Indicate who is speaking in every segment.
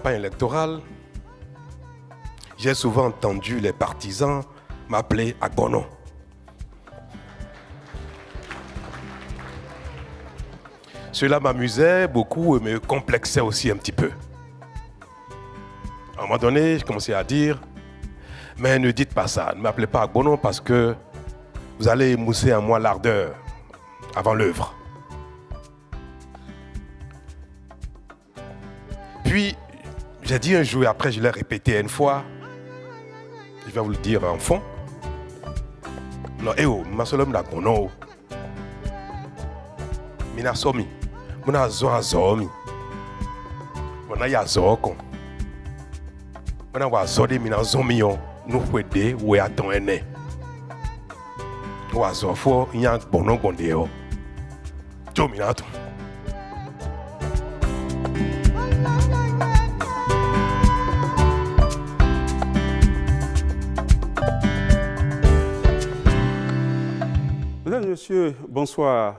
Speaker 1: campagne électorale, j'ai souvent entendu les partisans m'appeler Agbono. Cela m'amusait beaucoup et me complexait aussi un petit peu. À un moment donné, je commençais à dire, mais ne dites pas ça, ne m'appelez pas Agbono parce que vous allez émousser en moi l'ardeur avant l'œuvre. Puis, j'ai dit un jour et après je l'ai répété une fois, je vais vous le dire en fond. Non, ma solom la Agbono. Mina somi. Muna zo azomi. Muna ya zoko. Muna wa zode mina zomi yo. Nou fwede we aton ene. Wa zofo yan bono gonde yo. Jo mina to.
Speaker 2: Mesdames et messieurs, bonsoir.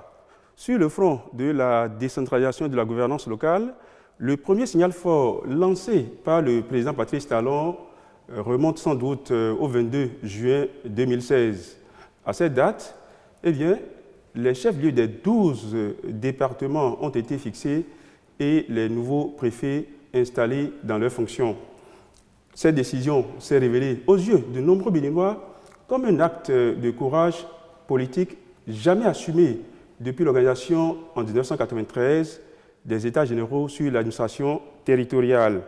Speaker 2: Sur le front de la décentralisation et de la gouvernance locale, le premier signal fort lancé par le président Patrice Talon remonte sans doute au 22 juin 2016. À cette date, eh bien, les chefs-lieux des 12 départements ont été fixés et les nouveaux préfets installés dans leurs fonctions. Cette décision s'est révélée aux yeux de nombreux Béninois comme un acte de courage politique jamais assumé depuis l'organisation en 1993 des États généraux sur l'administration territoriale.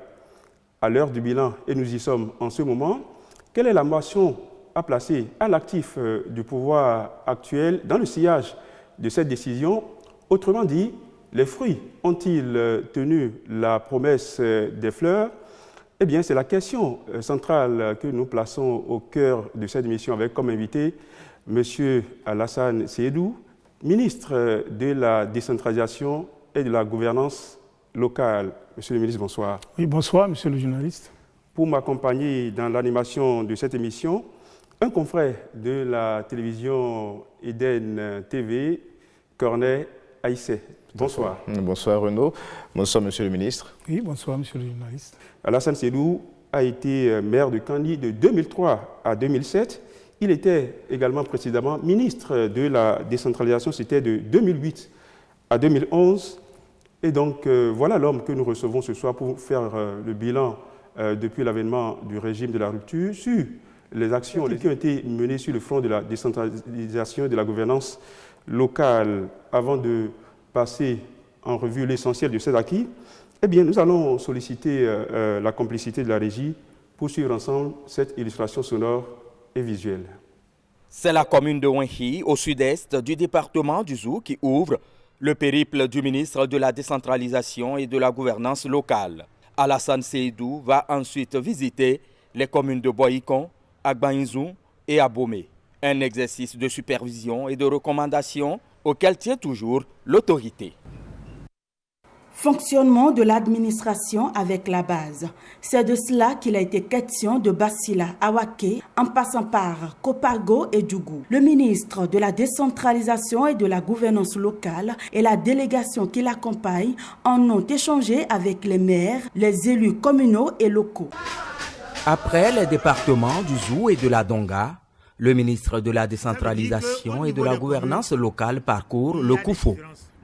Speaker 2: À l'heure du bilan, et nous y sommes en ce moment, quelle est la motion à placer à l'actif du pouvoir actuel dans le sillage de cette décision? Autrement dit, les fruits ont-ils tenu la promesse des fleurs? Eh bien, c'est la question centrale que nous plaçons au cœur de cette émission avec comme invité M. Alassane Seydou, ministre de la décentralisation et de la gouvernance locale. Monsieur le ministre, bonsoir.
Speaker 3: Oui, bonsoir, monsieur le journaliste.
Speaker 2: Pour m'accompagner dans l'animation de cette émission, un confrère de la télévision Eden TV, Corneille Aïssé. Bonsoir.
Speaker 4: Bonsoir Renaud. Bonsoir monsieur le ministre.
Speaker 3: Oui, bonsoir monsieur le journaliste.
Speaker 2: Alassane Seydou a été maire de Kandji de 2003 à 2007. Il était également précédemment ministre de la décentralisation, c'était de 2008 à 2011. Et donc, voilà l'homme que nous recevons ce soir pour faire le bilan depuis l'avènement du régime de la rupture sur les actions qui ont été menées sur le front de la décentralisation et de la gouvernance locale. Avant de passer en revue l'essentiel de ces acquis, eh bien, nous allons solliciter la complicité de la régie pour suivre ensemble cette illustration sonore et visuelle.
Speaker 5: C'est la commune de Wenhi, au sud-est du département du Zou, qui ouvre le périple du ministre de la décentralisation et de la gouvernance locale. Alassane Seydou va ensuite visiter les communes de Boyikon, Agbainzou et Abomey. Un exercice de supervision et de recommandation auquel tient toujours l'autorité.
Speaker 6: Fonctionnement de l'administration avec la base. C'est de cela qu'il a été question de Basila Awake, en passant par Kopago et Djougou. Le ministre de la décentralisation et de la gouvernance locale et la délégation qui l'accompagne en ont échangé avec les maires, les élus communaux et locaux.
Speaker 5: Après les départements du Zou et de la Donga, le ministre de la décentralisation et de la gouvernance locale parcourt le Koufo.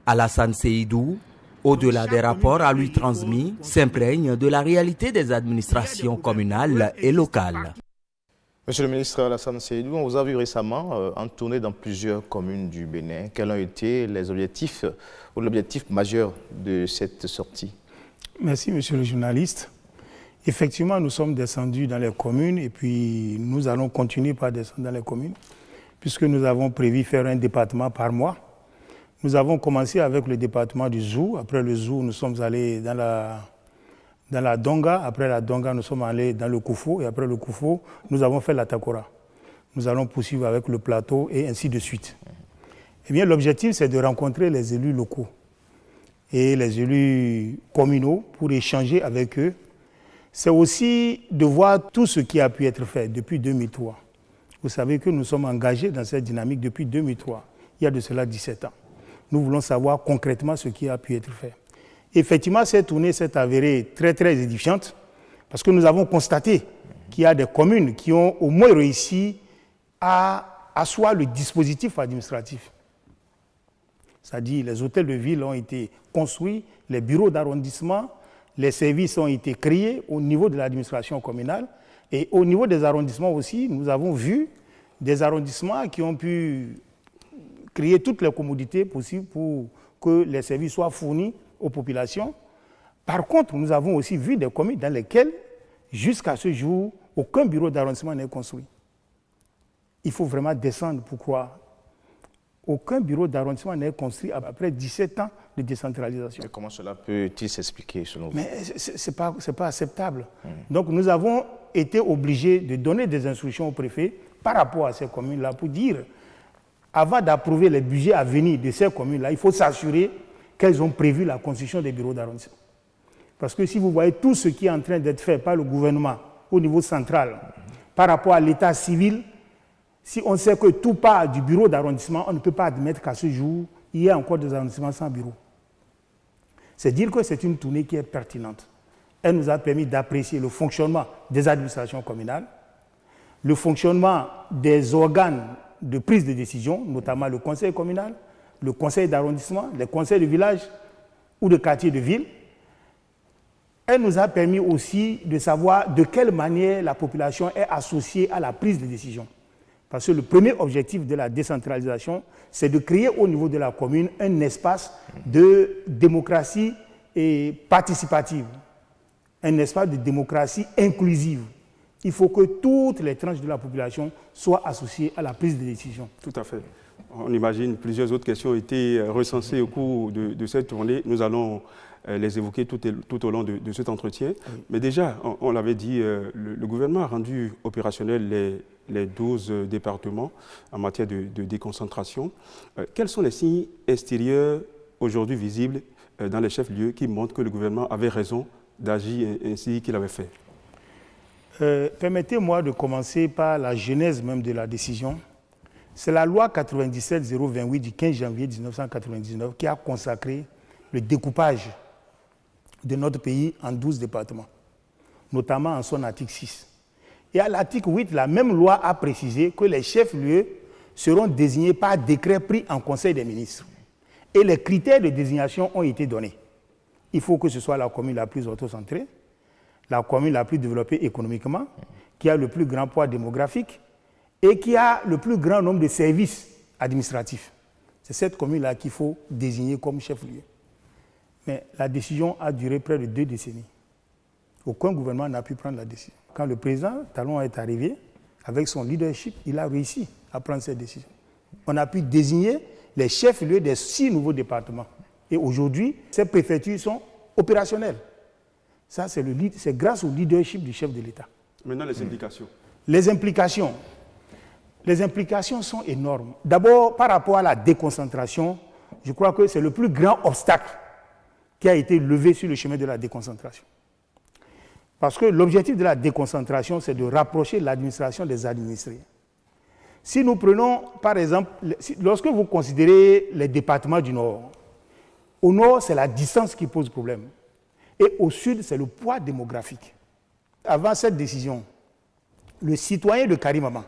Speaker 5: Alassane Seydou, au-delà des rapports à lui transmis, s'imprègne de la réalité des administrations communales et locales.
Speaker 4: Monsieur le ministre Alassane Seydou, on vous a vu récemment en tournée dans plusieurs communes du Bénin. Quels ont été les objectifs ou l'objectif majeur de cette sortie?
Speaker 3: Merci, monsieur le journaliste. Effectivement, nous sommes descendus dans les communes et puis nous allons continuer par descendre dans les communes puisque nous avons prévu faire un département par mois. Nous avons commencé avec le département du Zou. Après le Zou, nous sommes allés dans la Donga. Après la Donga, nous sommes allés dans le Koufo. Et après le Koufo, nous avons fait la Takora. Nous allons poursuivre avec le plateau et ainsi de suite. Eh bien, l'objectif, c'est de rencontrer les élus locaux et les élus communaux pour échanger avec eux. C'est aussi de voir tout ce qui a pu être fait depuis 2003. Vous savez que nous sommes engagés dans cette dynamique depuis 2003. Il y a de cela 17 ans. Nous voulons savoir concrètement ce qui a pu être fait. Effectivement, cette tournée s'est avérée très, très édifiante parce que nous avons constaté qu'il y a des communes qui ont au moins réussi à asseoir le dispositif administratif. C'est-à-dire les hôtels de ville ont été construits, les bureaux d'arrondissement, les services ont été créés au niveau de l'administration communale et au niveau des arrondissements aussi, nous avons vu des arrondissements qui ont pu créer toutes les commodités possibles pour que les services soient fournis aux populations. Par contre, nous avons aussi vu des communes dans lesquelles, jusqu'à ce jour, aucun bureau d'arrondissement n'est construit. Il faut vraiment descendre pour croire. Aucun bureau d'arrondissement n'est construit après 17 ans de décentralisation.
Speaker 4: Et comment cela peut-il s'expliquer selon vous?
Speaker 3: Mais ce n'est pas acceptable. Donc nous avons été obligés de donner des instructions au préfet par rapport à ces communes-là pour dire, avant d'approuver les budgets à venir de ces communes-là, il faut s'assurer qu'elles ont prévu la construction des bureaux d'arrondissement. Parce que si vous voyez tout ce qui est en train d'être fait par le gouvernement au niveau central, par rapport à l'état civil, si on sait que tout part du bureau d'arrondissement, on ne peut pas admettre qu'à ce jour, il y ait encore des arrondissements sans bureau. C'est dire que c'est une tournée qui est pertinente. Elle nous a permis d'apprécier le fonctionnement des administrations communales, le fonctionnement des organes de prise de décision, notamment le conseil communal, le conseil d'arrondissement, les conseils de village ou de quartier de ville. Elle nous a permis aussi de savoir de quelle manière la population est associée à la prise de décision. Parce que le premier objectif de la décentralisation, c'est de créer au niveau de la commune un espace de démocratie et participative, un espace de démocratie inclusive. Il faut que toutes les tranches de la population soient associées à la prise de décision.
Speaker 2: Tout à fait. On imagine plusieurs autres questions ont été recensées au cours de cette tournée. Nous allons les évoquer tout au long de cet entretien. Oui. Mais déjà, on l'avait dit, le gouvernement a rendu opérationnels les 12 départements en matière de déconcentration. Quels sont les signes extérieurs aujourd'hui visibles dans les chefs-lieux qui montrent que le gouvernement avait raison d'agir ainsi qu'il avait fait?
Speaker 3: Permettez-moi de commencer par la genèse même de la décision. C'est la loi 97-028 du 15 janvier 1999 qui a consacré le découpage de notre pays en 12 départements, notamment en son article 6. Et à l'article 8, la même loi a précisé que les chefs-lieux seront désignés par décret pris en Conseil des ministres. Et les critères de désignation ont été donnés. Il faut que ce soit la commune la plus autocentrée, la commune la plus développée économiquement, qui a le plus grand poids démographique et qui a le plus grand nombre de services administratifs. C'est cette commune-là qu'il faut désigner comme chef-lieu. Mais la décision a duré près de 2 décennies. Aucun gouvernement n'a pu prendre la décision. Quand le président Talon est arrivé, avec son leadership, il a réussi à prendre cette décision. On a pu désigner les chefs-lieux des 6 nouveaux départements. Et aujourd'hui, ces préfectures sont opérationnelles. Ça, c'est grâce au leadership du chef de l'État.
Speaker 2: Maintenant, les implications.
Speaker 3: Les implications sont énormes. D'abord, par rapport à la déconcentration, je crois que c'est le plus grand obstacle qui a été levé sur le chemin de la déconcentration. Parce que l'objectif de la déconcentration, c'est de rapprocher l'administration des administrés. Si nous prenons, par exemple, lorsque vous considérez les départements du Nord, au Nord, c'est la distance qui pose problème. Et au Sud, c'est le poids démographique. Avant cette décision, le citoyen de Karimama,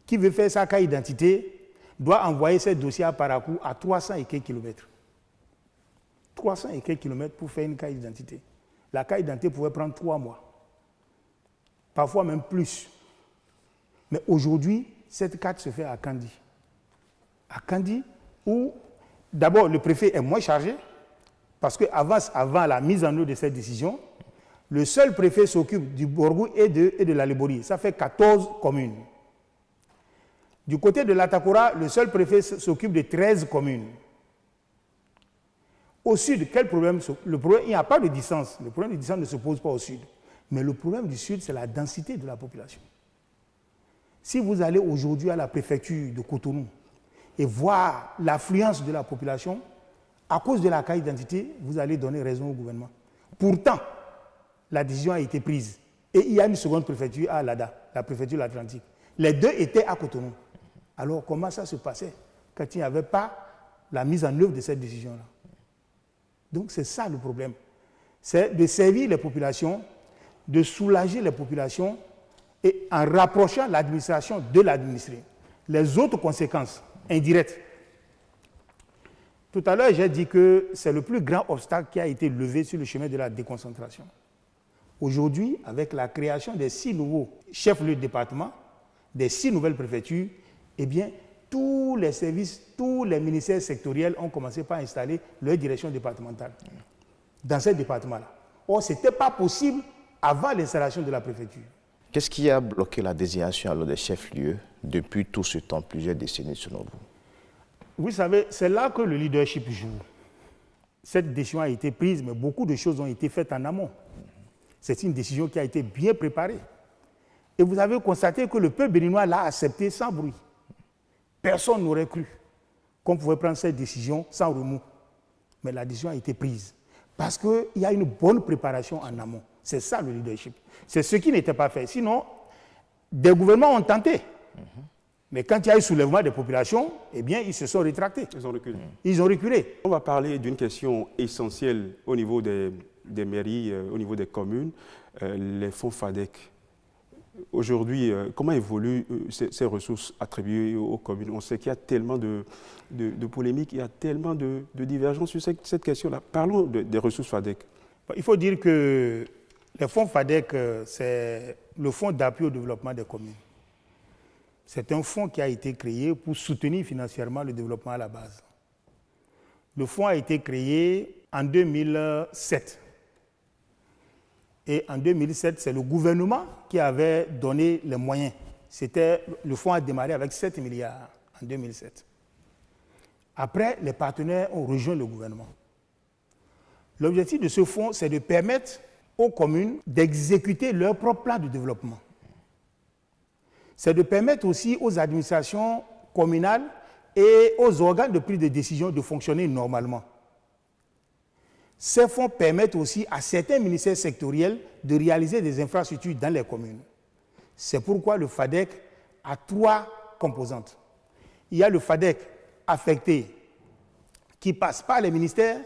Speaker 3: qui veut faire sa carte d'identité, doit envoyer ses dossiers à Parakou à 300 et quelques kilomètres. 300 et quelques kilomètres pour faire une carte d'identité. La carte d'identité pouvait prendre 3 mois. Parfois même plus. Mais aujourd'hui, cette carte se fait à Kandi. À Kandi, où d'abord le préfet est moins chargé, parce qu'avant la mise en œuvre de cette décision, le seul préfet s'occupe du Borgou et de la Lebouri. Ça fait 14 communes. Du côté de l'Atakora, le seul préfet s'occupe de 13 communes. Au sud, quel problème? Le problème, il n'y a pas de distance. Le problème de distance ne se pose pas au sud. Mais le problème du sud, c'est la densité de la population. Si vous allez aujourd'hui à la préfecture de Cotonou et voir l'affluence de la population, à cause de la carte d'identité, vous allez donner raison au gouvernement. Pourtant, la décision a été prise. Et il y a une seconde préfecture à Lada, la préfecture de l'Atlantique. Les deux étaient à Cotonou. Alors comment ça se passait quand il n'y avait pas la mise en œuvre de cette décision-là? Donc c'est ça le problème. C'est de servir les populations, de soulager les populations et en rapprochant l'administration de l'administré. Les autres conséquences indirectes. Tout à l'heure, j'ai dit que c'est le plus grand obstacle qui a été levé sur le chemin de la déconcentration. Aujourd'hui, avec la création des 6 nouveaux chefs-lieux de département, des 6 nouvelles préfectures, eh bien, tous les services, tous les ministères sectoriels ont commencé par installer leur direction départementale dans ces départements-là. Or, ce n'était pas possible avant l'installation de la préfecture.
Speaker 4: Qu'est-ce qui a bloqué la désignation alors des chefs-lieux depuis tout ce temps, plusieurs décennies selon vous?
Speaker 3: Vous savez, c'est là que le leadership joue. Cette décision a été prise, mais beaucoup de choses ont été faites en amont. C'est une décision qui a été bien préparée. Et vous avez constaté que le peuple béninois l'a accepté sans bruit. Personne n'aurait cru qu'on pouvait prendre cette décision sans remous. Mais la décision a été prise. Parce qu'il y a une bonne préparation en amont. C'est ça le leadership. C'est ce qui n'était pas fait. Sinon, des gouvernements ont tenté. Mais quand il y a eu soulèvement des populations, eh bien, ils se sont rétractés.
Speaker 2: Ils ont reculé.
Speaker 3: Ils ont reculé.
Speaker 2: On va parler d'une question essentielle au niveau des mairies, au niveau des communes, les fonds FADEC. Aujourd'hui, comment évoluent ces ressources attribuées aux communes? On sait qu'il y a tellement de polémiques, il y a tellement de divergences sur cette question-là. Parlons des ressources FADEC.
Speaker 3: Il faut dire que les fonds FADEC, c'est le fonds d'appui au développement des communes. C'est un fonds qui a été créé pour soutenir financièrement le développement à la base. Le fonds a été créé en 2007. Et en 2007, c'est le gouvernement qui avait donné les moyens. Le fonds a démarré avec 7 milliards en 2007. Après, les partenaires ont rejoint le gouvernement. L'objectif de ce fonds, c'est de permettre aux communes d'exécuter leur propre plan de développement. C'est de permettre aussi aux administrations communales et aux organes de prise de décision de fonctionner normalement. Ces fonds permettent aussi à certains ministères sectoriels de réaliser des infrastructures dans les communes. C'est pourquoi le FADEC a 3 composantes. Il y a le FADEC affecté qui passe par les ministères,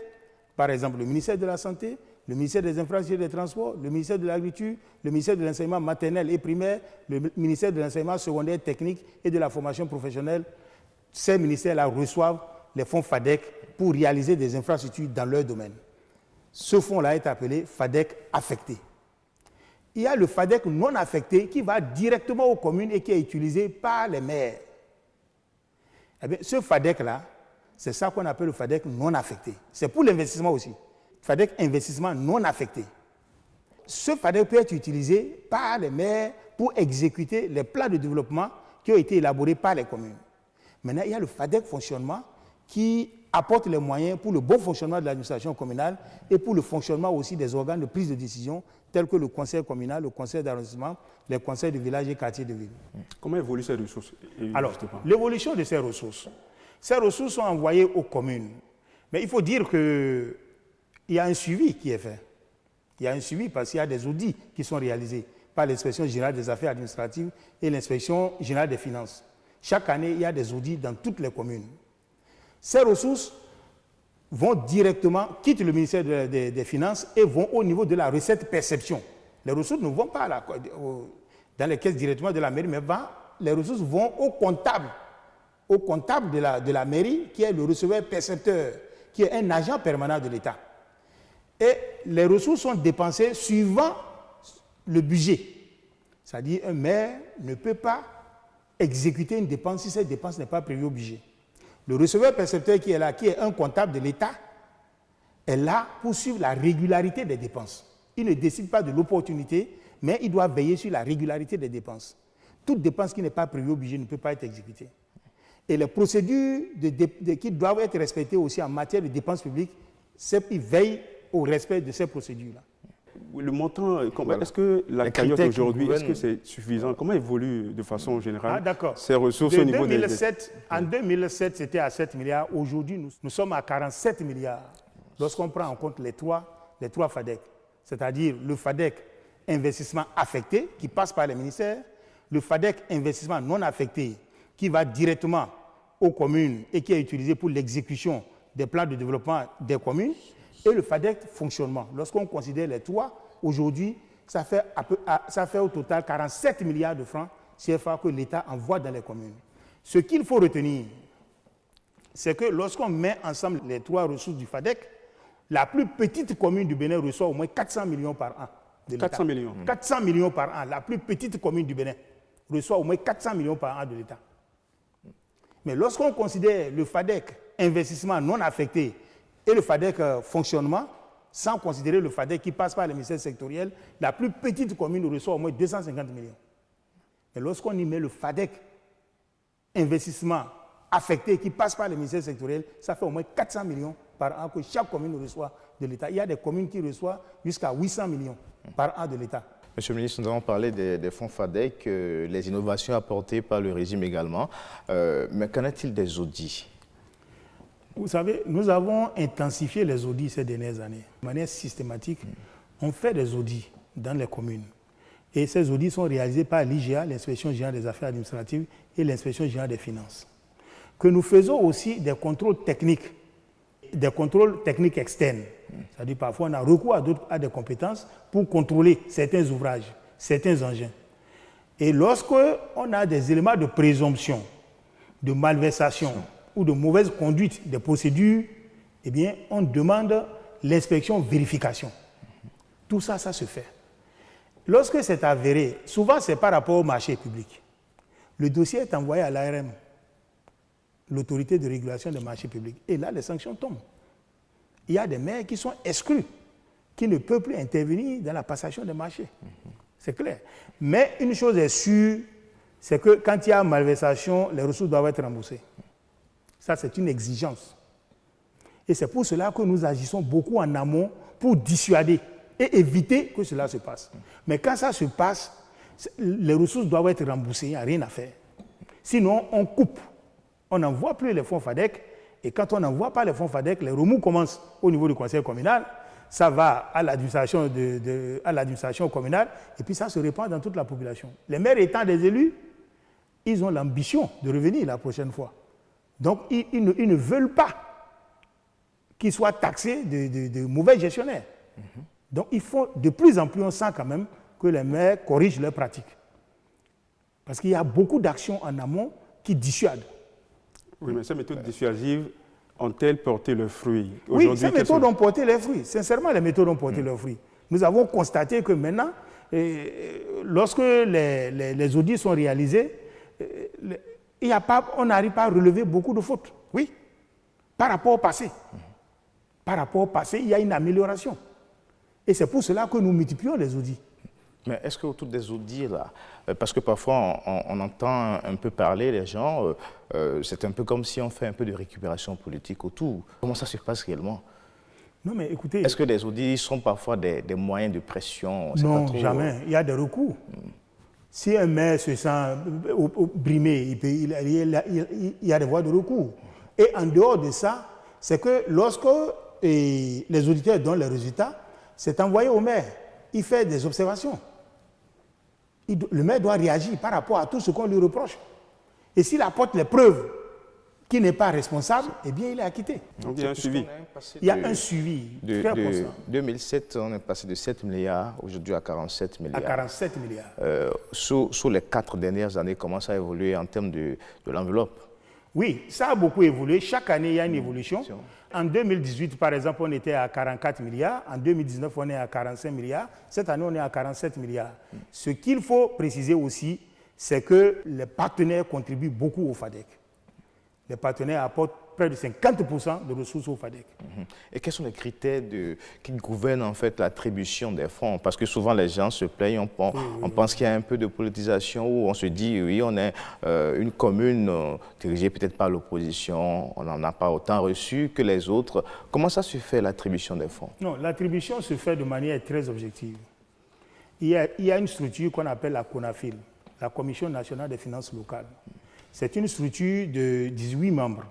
Speaker 3: par exemple le ministère de la Santé, le ministère des Infrastructures et des Transports, le ministère de l'Agriculture, le ministère de l'Enseignement maternel et primaire, le ministère de l'Enseignement secondaire, technique et de la formation professionnelle. Ces ministères-là reçoivent les fonds FADEC pour réaliser des infrastructures dans leur domaine. Ce fonds-là est appelé FADEC affecté. Il y a le FADEC non affecté qui va directement aux communes et qui est utilisé par les maires. Eh bien, ce FADEC-là, c'est ça qu'on appelle le FADEC non affecté. C'est pour l'investissement aussi. FADEC investissement non affecté. Ce FADEC peut être utilisé par les maires pour exécuter les plans de développement qui ont été élaborés par les communes. Maintenant, il y a le FADEC fonctionnement qui apporte les moyens pour le bon fonctionnement de l'administration communale et pour le fonctionnement aussi des organes de prise de décision tels que le conseil communal, le conseil d'arrondissement, les conseils de village et quartiers de ville.
Speaker 2: Comment évoluent ces ressources?
Speaker 3: Alors, l'évolution de ces ressources sont envoyées aux communes. Mais il faut dire qu'il y a un suivi qui est fait. Il y a un suivi parce qu'il y a des audits qui sont réalisés par l'Inspection générale des affaires administratives et l'Inspection générale des finances. Chaque année, il y a des audits dans toutes les communes. Ces ressources vont directement, quittent le ministère des Finances et vont au niveau de la recette perception. Les ressources ne vont pas dans les caisses directement de la mairie, mais les ressources vont au comptable de la mairie, qui est le receveur percepteur, qui est un agent permanent de l'État. Et les ressources sont dépensées suivant le budget. C'est-à-dire un maire ne peut pas exécuter une dépense si cette dépense n'est pas prévue au budget. Le receveur percepteur qui est là, qui est un comptable de l'État, est là pour suivre la régularité des dépenses. Il ne décide pas de l'opportunité, mais il doit veiller sur la régularité des dépenses. Toute dépense qui n'est pas prévue au budget ne peut pas être exécutée. Et les procédures qui doivent être respectées aussi en matière de dépenses publiques, ils veillent au respect de ces procédures-là.
Speaker 2: Le montant, est-ce que la cagnotte aujourd'hui, est-ce que c'est suffisant? Comment évolue de façon générale ces ressources au niveau des...
Speaker 3: En 2007, c'était à 7 milliards. Aujourd'hui, nous sommes à 47 milliards. Lorsqu'on prend en compte les trois FADEC, c'est-à-dire le FADEC investissement affecté, qui passe par les ministères, le FADEC investissement non affecté, qui va directement aux communes et qui est utilisé pour l'exécution des plans de développement des communes, et le FADEC fonctionnement. Lorsqu'on considère les trois, aujourd'hui, ça fait au total 47 milliards de francs CFA que l'État envoie dans les communes. Ce qu'il faut retenir, c'est que lorsqu'on met ensemble les trois ressources du FADEC, la plus petite commune du Bénin reçoit au moins 400 millions par an de l'État.
Speaker 2: 400 millions.
Speaker 3: 400 millions par an. La plus petite commune du Bénin reçoit au moins 400 millions par an de l'État. Mais lorsqu'on considère le FADEC investissement non affecté et le FADEC fonctionnement, sans considérer le FADEC qui passe par les ministères sectoriels, la plus petite commune reçoit au moins 250 millions. Mais lorsqu'on y met le FADEC investissement affecté qui passe par les ministères sectoriels, ça fait au moins 400 millions par an que chaque commune reçoit de l'État. Il y a des communes qui reçoivent jusqu'à 800 millions par an de l'État.
Speaker 4: Monsieur le ministre, nous avons parlé des fonds FADEC, les innovations apportées par le régime également. Mais qu'en est-il des audits?
Speaker 3: Vous savez, nous avons intensifié les audits ces dernières années. De manière systématique, on fait des audits dans les communes. Et ces audits sont réalisés par l'IGA, l'Inspection générale des affaires administratives, et l'Inspection générale des finances. Que nous faisons aussi des contrôles techniques externes. C'est-à-dire parfois on a recours à des compétences pour contrôler certains ouvrages, certains engins. Et lorsqu'on a des éléments de présomption, de malversation ou de mauvaise conduite des procédures, eh bien, on demande l'inspection vérification. Tout ça, ça se fait. Lorsque c'est avéré, souvent c'est par rapport au marché public. Le dossier est envoyé à l'ARM, l'autorité de régulation des marchés publics. Et là, les sanctions tombent. Il y a des maires qui sont exclus, qui ne peuvent plus intervenir dans la passation des marchés. C'est clair. Mais une chose est sûre, c'est que quand il y a malversation, les ressources doivent être remboursées. Ça, c'est une exigence. Et c'est pour cela que nous agissons beaucoup en amont pour dissuader et éviter que cela se passe. Mais quand ça se passe, les ressources doivent être remboursées, il n'y a rien à faire. Sinon, on coupe. On n'envoie plus les fonds FADEC. Et quand on n'envoie pas les fonds FADEC, les remous commencent au niveau du conseil communal, ça va à l'administration communale, et puis ça se répand dans toute la population. Les maires étant des élus, ils ont l'ambition de revenir la prochaine fois. Donc, ils ne veulent pas qu'ils soient taxés de mauvais gestionnaires. Donc, il faut de plus en plus, on sent quand même que les maires corrigent leurs pratiques. Parce qu'il y a beaucoup d'actions en amont qui dissuadent.
Speaker 2: Oui, mais ces méthodes dissuasives ont-elles porté leurs fruits?
Speaker 3: Oui, ces méthodes ont porté leurs fruits. Sincèrement, les méthodes ont porté leurs fruits. Nous avons constaté que maintenant, lorsque les audits sont réalisés, on n'arrive pas à relever beaucoup de fautes. Oui, par rapport au passé. Par rapport au passé, il y a une amélioration. Et c'est pour cela que nous multiplions les audits.
Speaker 4: Mais est-ce qu'autour des audits, là, parce que parfois on entend un peu parler les gens, c'est un peu comme si on fait un peu de récupération politique autour. Comment ça se passe réellement?
Speaker 3: Non, mais écoutez...
Speaker 4: Est-ce que les audits sont parfois des moyens de pression?
Speaker 3: Non, pas trop, jamais. Il y a des recours. Si un maire se sent brimé, il y a des voies de recours. Et en dehors de ça, c'est que lorsque les auditeurs donnent les résultats, c'est envoyé au maire. Il fait des observations. Le maire doit réagir par rapport à tout ce qu'on lui reproche. Et s'il apporte les preuves qu'il n'est pas responsable, eh bien, il est acquitté.
Speaker 2: Donc, il y a un suivi.
Speaker 3: Il y a un suivi très constant.
Speaker 4: 2007, on est passé de 7 milliards, aujourd'hui à 47 milliards.
Speaker 3: À 47 milliards.
Speaker 4: Sur les 4 dernières années, comment ça a évolué en termes de l'enveloppe?
Speaker 3: Oui, ça a beaucoup évolué. Chaque année, il y a une évolution. En 2018, par exemple, on était à 44 milliards. En 2019, on est à 45 milliards. Cette année, on est à 47 milliards. Ce qu'il faut préciser aussi, c'est que les partenaires contribuent beaucoup au FADEC. Les partenaires apportent près de 50% de ressources au FADEC.
Speaker 4: Et quels sont les critères qui gouvernent en fait l'attribution des fonds? Parce que souvent les gens se plaignent, on pense qu'il y a un peu de politisation, où on se dit oui, on est une commune dirigée peut-être par l'opposition, on n'en a pas autant reçu que les autres. Comment ça se fait l'attribution des fonds? Non,
Speaker 3: l'attribution se fait de manière très objective. Il y a une structure qu'on appelle la CONAFIL, la Commission nationale des finances locales. C'est une structure de 18 membres.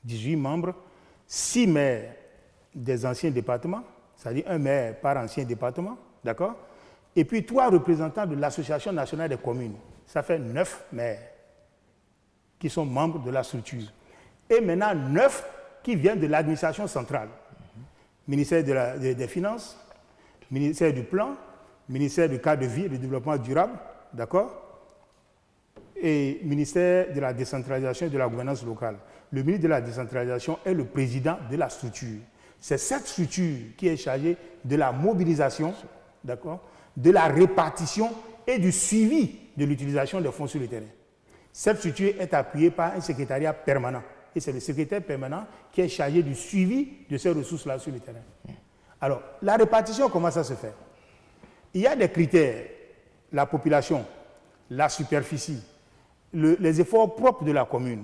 Speaker 3: 18 membres, 6 maires des anciens départements, c'est-à-dire un maire par ancien département, d'accord? Et puis 3 représentants de l'Association nationale des communes. Ça fait 9 maires qui sont membres de la structure. Et maintenant 9 qui viennent de l'administration centrale. ministère des Finances, ministère du Plan, ministère du cadre de vie et du développement durable, d'accord, et ministère de la décentralisation et de la gouvernance locale. Le ministre de la décentralisation est le président de la structure. C'est cette structure qui est chargée de la mobilisation, d'accord, de la répartition et du suivi de l'utilisation des fonds sur le terrain. Cette structure est appuyée par un secrétariat permanent. Et c'est le secrétaire permanent qui est chargé du suivi de ces ressources-là sur le terrain. Alors, la répartition, comment ça se fait? Il y a des critères, la population, la superficie, les efforts propres de la commune.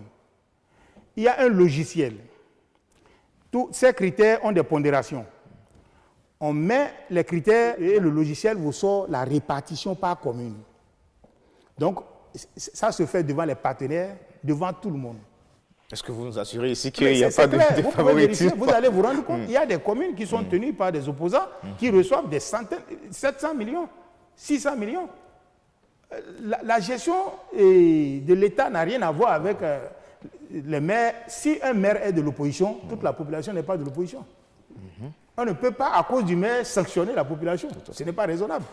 Speaker 3: Il y a un logiciel. Tous ces critères ont des pondérations. On met les critères et le logiciel vous sort la répartition par commune. Donc, ça se fait devant les partenaires, devant tout le monde.
Speaker 4: Est-ce que vous nous assurez ici qu'il n'y a pas de favoritisme?
Speaker 3: Vous allez vous rendre compte, il y a des communes qui sont tenues par des opposants qui reçoivent des centaines, 700 millions, 600 millions. La gestion de l'État n'a rien à voir avec les maires. Si un maire est de l'opposition, toute la population n'est pas de l'opposition. On ne peut pas, à cause du maire, sanctionner la population. Ce n'est pas raisonnable.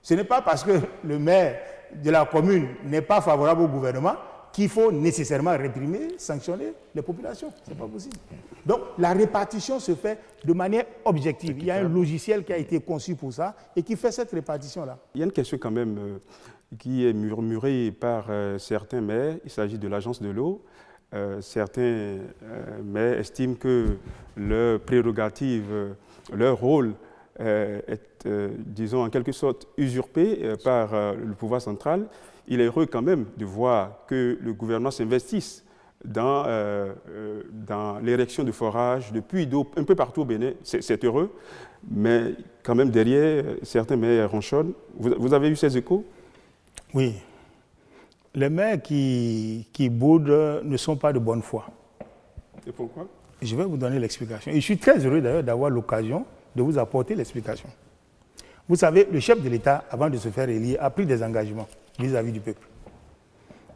Speaker 3: Ce n'est pas parce que le maire de la commune n'est pas favorable au gouvernement qu'il faut nécessairement réprimer, sanctionner les populations. Ce n'est pas possible. Donc, la répartition se fait de manière objective. Il y a un logiciel qui a été conçu pour ça et qui fait cette répartition-là.
Speaker 2: Il y a une question quand même qui est murmurée par certains maires. Il s'agit de l'agence de l'eau. Certains maires estiment que leur prérogative, leur rôle est, disons, en quelque sorte usurpé par le pouvoir central. Il est heureux quand même de voir que le gouvernement s'investisse dans l'érection de forages, de puits d'eau un peu partout au Bénin. C'est heureux, mais quand même derrière, certains maires ronchonnent. Vous avez eu ces échos?
Speaker 3: Oui. Les maires qui boudent ne sont pas de bonne foi.
Speaker 2: Et pourquoi?
Speaker 3: Je vais vous donner l'explication. Et je suis très heureux d'ailleurs d'avoir l'occasion de vous apporter l'explication. Vous savez, le chef de l'État, avant de se faire élire, a pris des engagements vis-à-vis du peuple.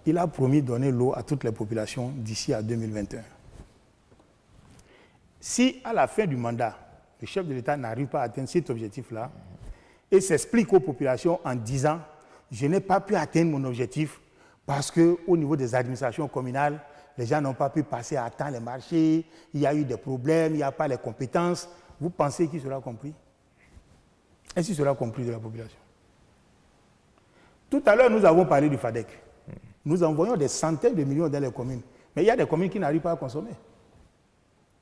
Speaker 3: Il a promis de donner l'eau à toutes les populations d'ici à 2021. Si, à la fin du mandat, le chef de l'État n'arrive pas à atteindre cet objectif-là et s'explique aux populations en disant « Je n'ai pas pu atteindre mon objectif parce qu'au niveau des administrations communales, les gens n'ont pas pu passer à temps les marchés, il y a eu des problèmes, il n'y a pas les compétences. » Vous pensez qu'il sera compris? Est-ce qu'il sera compris de la population? Tout à l'heure, nous avons parlé du FADEC. Nous envoyons des centaines de millions dans les communes. Mais il y a des communes qui n'arrivent pas à consommer.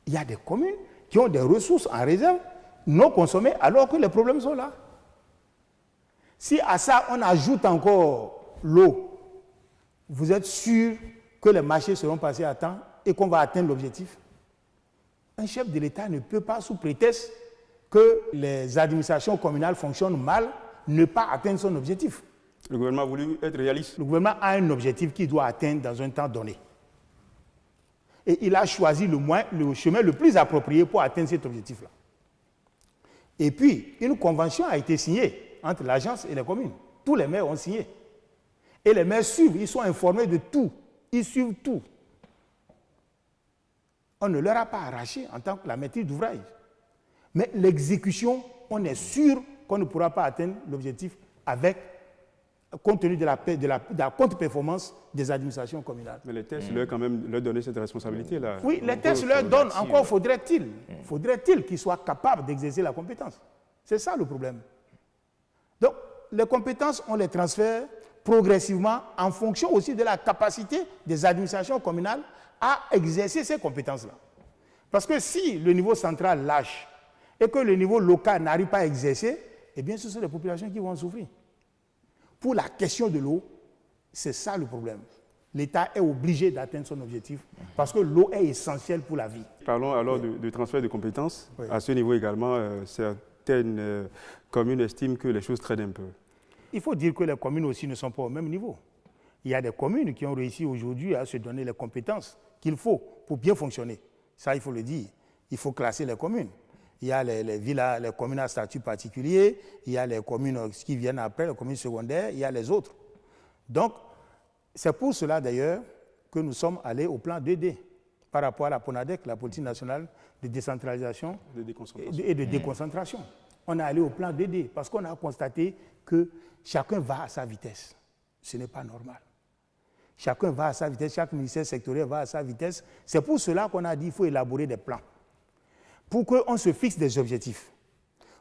Speaker 3: Il y a des communes qui ont des ressources en réserve non consommées alors que les problèmes sont là. Si à ça, on ajoute encore l'eau, vous êtes sûr que les marchés seront passés à temps et qu'on va atteindre l'objectif? Un chef de l'État ne peut pas, sous prétexte que les administrations communales fonctionnent mal, ne pas atteindre son objectif.
Speaker 2: Le gouvernement a voulu être réaliste.
Speaker 3: Le gouvernement a un objectif qu'il doit atteindre dans un temps donné. Et il a choisi le chemin le plus approprié pour atteindre cet objectif-là. Et puis, une convention a été signée entre l'agence et les communes. Tous les maires ont signé. Et les maires suivent, ils sont informés de tout. Ils suivent tout. On ne leur a pas arraché en tant que la maîtrise d'ouvrage. Mais l'exécution, on est sûr qu'on ne pourra pas atteindre l'objectif compte tenu de la contre-performance des administrations communales.
Speaker 2: Mais les tests leur quand même leur donner cette responsabilité-là.
Speaker 3: Oui, les tests leur donnent. Encore faudrait-il qu'ils soient capables d'exercer la compétence. C'est ça le problème. Donc, les compétences, on les transfère progressivement en fonction aussi de la capacité des administrations communales à exercer ces compétences-là. Parce que si le niveau central lâche et que le niveau local n'arrive pas à exercer, eh bien, ce sont les populations qui vont en souffrir. Pour la question de l'eau, c'est ça le problème. L'État est obligé d'atteindre son objectif parce que l'eau est essentielle pour la vie.
Speaker 2: Parlons alors de transfert de compétences.
Speaker 3: Oui.
Speaker 2: À ce niveau également, certaines communes estiment que les choses traînent un peu.
Speaker 3: Il faut dire que les communes aussi ne sont pas au même niveau. Il y a des communes qui ont réussi aujourd'hui à se donner les compétences qu'il faut pour bien fonctionner. Ça, il faut le dire. Il faut classer les communes. Il y a les villas, les communes à statut particulier, il y a les communes qui viennent après, les communes secondaires, il y a les autres. Donc, c'est pour cela d'ailleurs que nous sommes allés au plan 2D. par rapport à la PONADEC, la politique nationale de décentralisation et de déconcentration. On est allé au plan 2D parce qu'on a constaté que chacun va à sa vitesse. Ce n'est pas normal. Chacun va à sa vitesse, chaque ministère sectoriel va à sa vitesse. C'est pour cela qu'on a dit qu'il faut élaborer des plans. Pour qu'on se fixe des objectifs.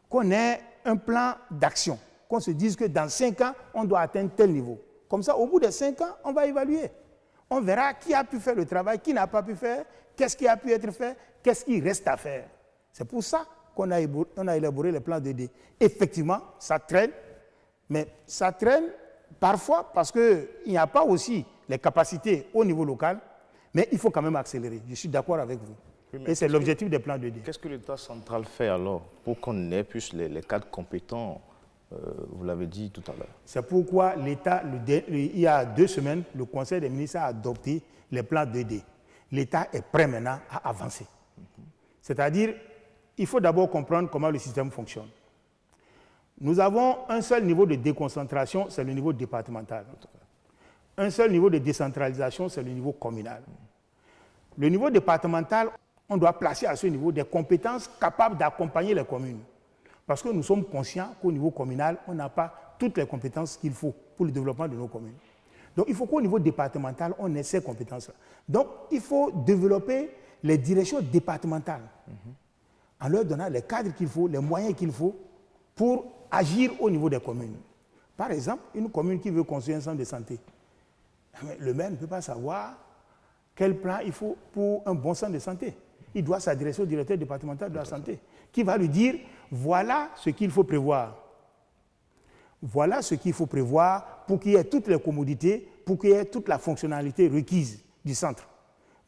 Speaker 3: Qu'on ait un plan d'action. Qu'on se dise que dans 5 ans, on doit atteindre tel niveau. Comme ça, au bout de 5 ans, on va évaluer. On verra qui a pu faire le travail, qui n'a pas pu faire, qu'est-ce qui a pu être fait, qu'est-ce qui reste à faire. C'est pour ça qu'on a élaboré les plans 2D. Effectivement, ça traîne, mais ça traîne parfois parce qu'il n'y a pas aussi les capacités au niveau local, mais il faut quand même accélérer. Je suis d'accord avec vous. Oui, et c'est l'objectif des plans 2D.
Speaker 4: Qu'est-ce que l'État central fait alors pour qu'on ait plus les cadres compétents? Vous l'avez dit tout à l'heure. C'est
Speaker 3: pourquoi l'État, il y a 2 semaines, le Conseil des ministres a adopté les plans 2D. L'État est prêt maintenant à avancer. C'est-à-dire, il faut d'abord comprendre comment le système fonctionne. Nous avons un seul niveau de déconcentration, c'est le niveau départemental. Un seul niveau de décentralisation, c'est le niveau communal. Le niveau départemental, on doit placer à ce niveau des compétences capables d'accompagner les communes. Parce que nous sommes conscients qu'au niveau communal, on n'a pas toutes les compétences qu'il faut pour le développement de nos communes. Donc il faut qu'au niveau départemental, on ait ces compétences-là. Donc il faut développer les directions départementales en leur donnant les cadres qu'il faut, les moyens qu'il faut pour agir au niveau des communes. Par exemple, une commune qui veut construire un centre de santé, le maire ne peut pas savoir quel plan il faut pour un bon centre de santé. Il doit s'adresser au directeur départemental de la santé, qui va lui dire, voilà ce qu'il faut prévoir. Voilà ce qu'il faut prévoir pour qu'il y ait toutes les commodités, pour qu'il y ait toute la fonctionnalité requise du centre.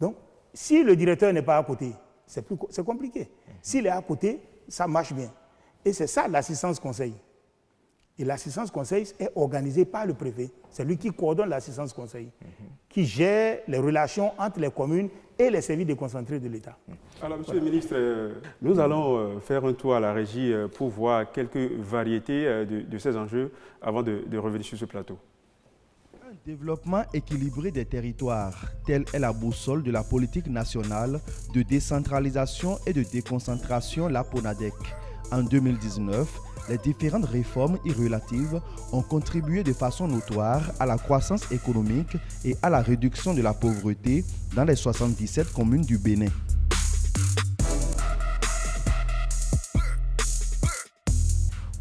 Speaker 3: Donc, si le directeur n'est pas à côté, c'est compliqué. S'il est à côté, ça marche bien. Et c'est ça l'assistance conseil. Et l'assistance conseil est organisée par le préfet. C'est lui qui coordonne l'assistance conseil, qui gère les relations entre les communes et les services déconcentrés de l'État.
Speaker 2: Alors, Monsieur le ministre, nous allons faire un tour à la régie pour voir quelques variétés de ces enjeux avant de revenir sur ce plateau.
Speaker 7: Un développement équilibré des territoires, telle est la boussole de la politique nationale de décentralisation et de déconcentration, la PONADEC. En 2019, les différentes réformes y relatives ont contribué de façon notoire à la croissance économique et à la réduction de la pauvreté dans les 77 communes du Bénin.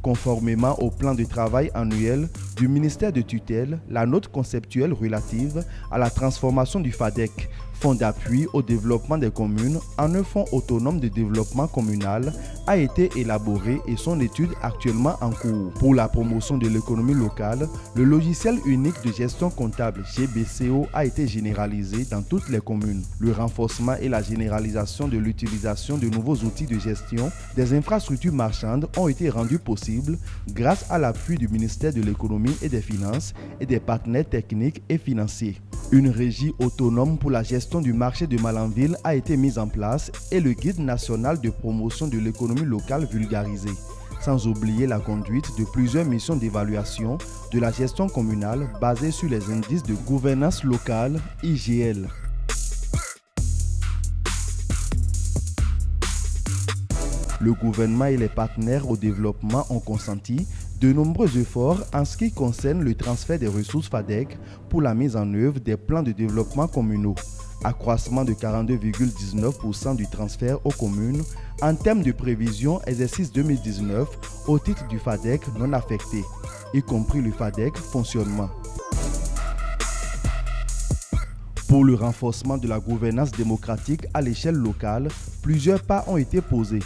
Speaker 7: Conformément au plan de travail annuel du ministère de tutelle, la note conceptuelle relative à la transformation du FADEC, Fonds d'appui au développement des communes, en un fonds autonome de développement communal, a été élaborée et son étude actuellement en cours. Pour la promotion de l'économie locale, le logiciel unique de gestion comptable GBCO a été généralisé dans toutes les communes. Le renforcement et la généralisation de l'utilisation de nouveaux outils de gestion des infrastructures marchandes ont été rendus possibles grâce à l'appui du ministère de l'Économie et des Finances et des partenaires techniques et financiers. Une régie autonome pour la gestion du marché de Malanville a été mise en place et le guide national de promotion de l'économie locale vulgarisé. Sans oublier la conduite de plusieurs missions d'évaluation de la gestion communale basées sur les indices de gouvernance locale IGL. Le gouvernement et les partenaires au développement ont consenti de nombreux efforts en ce qui concerne le transfert des ressources FADEC pour la mise en œuvre des plans de développement communaux. Accroissement de 42,19% du transfert aux communes en termes de prévision exercice 2019 au titre du FADEC non affecté, y compris le FADEC fonctionnement. Pour le renforcement de la gouvernance démocratique à l'échelle locale, plusieurs pas ont été posés.